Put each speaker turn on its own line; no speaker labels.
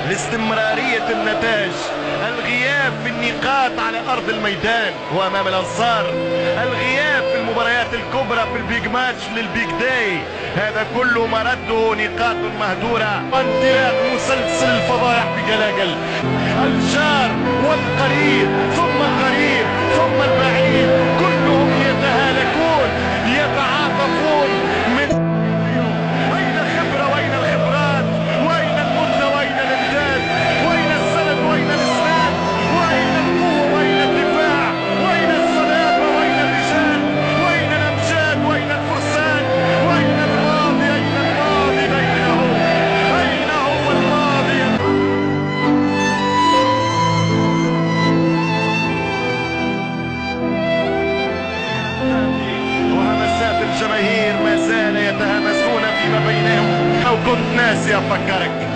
لاستمرارية النتاج، الغياب في النقاط على أرض الميدان وأمام الأنصار، الغياب في المباريات الكبرى في البيج ماتش للبيج داي، هذا كله مرده نقاط مهدورة وانطلاق مسلسل الفضائح بجلاجل. الجار والقريب ثم القريب ثم البعيد كلهم يتهالكون يتعاطفون من أين الخبرة وأين الخبرات وأين المدة وأين الإمداد وأين السند وأين الإسناد وأين القوة وأين الدفاع وأين الصلابة وأين الرجال وأين الأمجاد وأين الفرسان وأين الماضي أين الماضي أين هو الماضي. وهمسات الجماهير ما زال يتهامسون فيما بينهم. لو كنت ناسي أفكرك